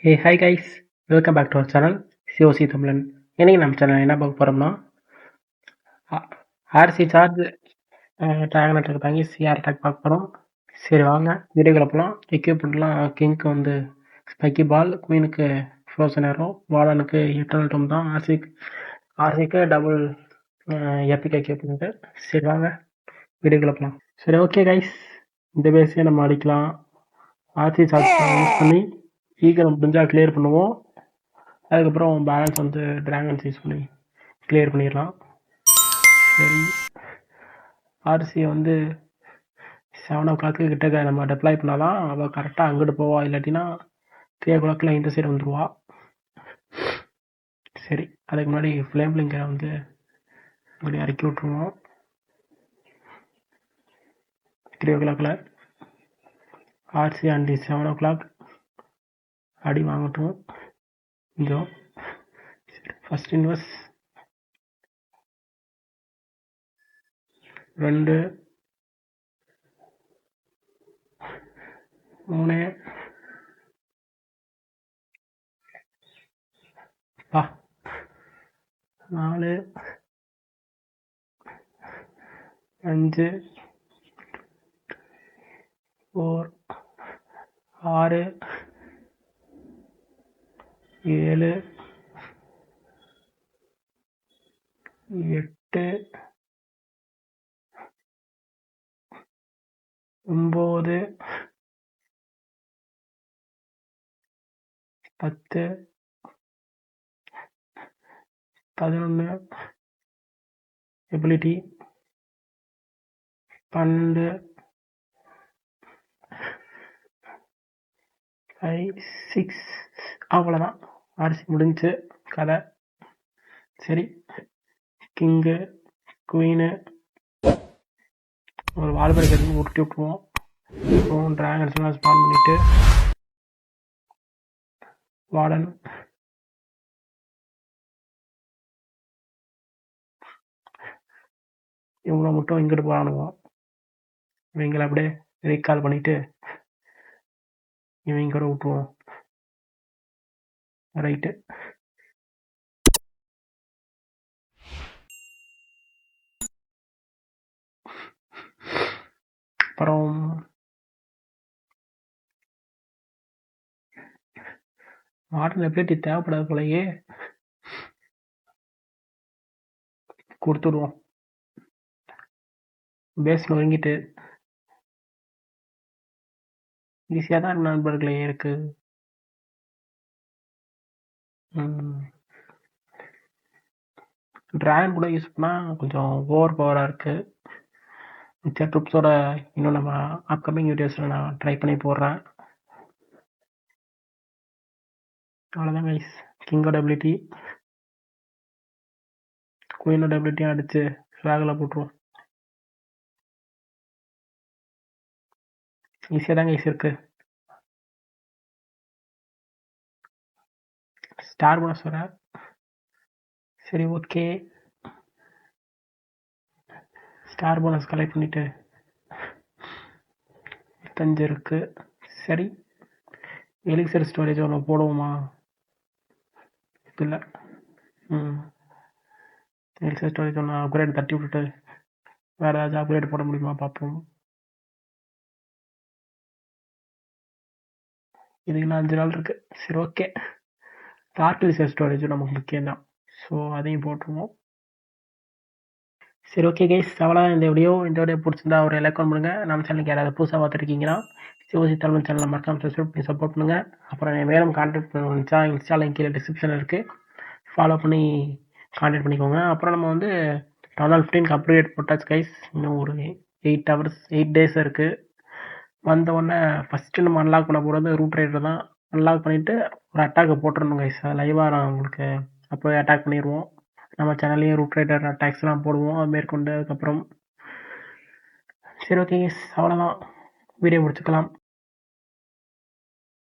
Hey hi guys, welcome back to our channel COC Tamilan. இன்னைக்கு நம்ம channel என்ன பார்க்க போகிறோம்னா ஆர்சி சார்ஜ் ட்ராகன் அட்டாக் தாங்கி சிஆர் அட்டாக் பார்க்க போகிறோம். சரி வாங்க வீடியோக்குள்ள போகலாம். எக்யூப்மெண்ட்லாம் கிங்க்கு வந்து ஸ்பைக்கி பால், குயினுக்கு ஃப்ரோசன் ஏரோ, வாலனுக்கு எட்டர்னல் டோம் தான். ஆர்சிக்கு டபுள் எபிக் எக்யூப்மெண்ட்டு. சரி வாங்க வீடியோக்குள்ள போகலாம். சரி ஓகே கைஸ், இந்த பேஸே நம்ம அடிக்கலாம். ஆர்சி சார்ஜ் யூஸ் பண்ணி ஈகல் முடிஞ்சால் கிளியர் பண்ணுவோம். அதுக்கப்புறம் பேலன்ஸ் வந்து ட்ராகன்ஸ் யூஸ் பண்ணி கிளியர் பண்ணிடலாம். சரி, ஆர்சியை வந்து 7 o'clock கிட்ட நம்ம டெப்ளாய் பண்ணாதான் அவள் கரெக்டாக அங்கிட்டு போவா. இல்லாட்டினா 3 o'clock இந்த சைடு வந்துடுவா. சரி, அதுக்கு முன்னாடி ஃப்ளேம் பிளிங்கரை வந்து இப்படி இறக்கி விட்ருவோம். 3 o'clock ஆர்சி அண்ட் 7 o'clock அடி வாங்கட்டும் கொஞ்சம். ஃபர்ஸ்ட் இன்வெஸ்ட் 2 3 4 5 4 6 7 8 9 10 11 எபிலிட்டி 12 5 6 அவ்வளோதான். ஆர்சி முடிஞ்சு கதை. சரி, கிங்கு குவீனு ஒரு வால்பேர் கட்டி உருட்டி விட்ருவோம். அப்புறம் ட்ராகன்ஸ்லாம் ஸ்பான் பண்ணிவிட்டு வார்டன் இவங்கள மட்டும் இங்கிட்டு போரானுவோம். இவங்களை அப்படியே ரீகால் பண்ணிவிட்டு இவங்க கூட விட்ருவோம். ரைட்டு, அப்புறம் மாடர்ன் எபிலிட்டி தேவைப்படாத போலயே கொடுத்துடுவோம். பேஸ் நொறுங்கிட்டு ஈஸியாக தான் நண்பர்களே இருக்கு. ட்ராகன் கூட யூஸ் பண்ணால் கொஞ்சம் ஓவர் பவராக இருக்குது. மிச்ச ட்ரூப்ஸோட இன்னும் நம்ம அப்கமிங் வீடியோஸில் நான் ட்ரை பண்ணி போடுறேன். அவ்வளோதான் கைஸ், கிங்கோட எபிலிட்டி குயினோட எபிலிட்டியும் அடித்து ஃப்ளாகில் போட்டுருவோம். ஈஸியாக தான் கைஸ் இருக்குது. ஸ்டார் போனஸ் வர. சரி ஓகே, ஸ்டார் போனஸ் கலெக்ட் பண்ணிவிட்டு 25 இருக்குது. சரி, எலிக்சர் ஸ்டோரேஜ் ஒன்று போடுவோமா? இல்லை, எலிக்சர் ஸ்டோரேஜ் ஒன்று அப்கிரேட் தட்டி விட்டுட்டு வேறு ஏதாச்சும் அப்கிரேட் போட முடியுமா பார்ப்போம். இதுக்கு இன்னும் 5 நாள் இருக்குது. சரி ஓகே, டார்க் எலிக்சர் ஸ்டோரேஜும் நமக்கு முக்கியம்தான். ஸோ அதையும் போட்டுருவோம். சரி ஓகே கைஸ், அவ்வளோதான் இந்த வீடியோ. பிடிச்சிருந்தா ஒரு லைக் பண்ணுங்க. நம்ம சேனலுக்கு யாராவது புதுசாக பார்த்துருக்கீங்கன்னா சிஓசி தமிழ் சேனலை மறக்காம சப்ஸ்கிரைப் பண்ணி சப்போர்ட் பண்ணுங்கள். அப்புறம் மேலும் கான்டாக்ட் பண்ணுச்சா இன்ஸ்டா லிங்க் கீழே டிஸ்கிரிப்ஷனில் இருக்குது, ஃபாலோ பண்ணி கான்டாக்ட் பண்ணிக்கோங்க. அப்புறம் நம்ம வந்து டவுன் ஹால் 15 அப்கிரேட் போட்டாச்சு கைஸ். இன்னும் ஒரு 8 days இருக்குது. வந்த உடனே ஃபஸ்ட்டு நம்ம அன்லாக் பண்ண போகிறது ரூட் ரைடர் தான். அன்லாக் பண்ணிவிட்டு ஒரு அட்டாக்கை போட்டுருணும் கைஸ். லைவாக நான் உங்களுக்கு அப்போவே அட்டாக் பண்ணிடுவோம். நம்ம சேனல்லையும் ரூட் ரைடர் அட்டாக்ஸ்லாம் போடுவோம் அது மேற்கொண்டு. அதுக்கப்புறம் சரி ஓகே கைஸ், அவ்வளோதான், வீடியோ முடிச்சுக்கலாம்.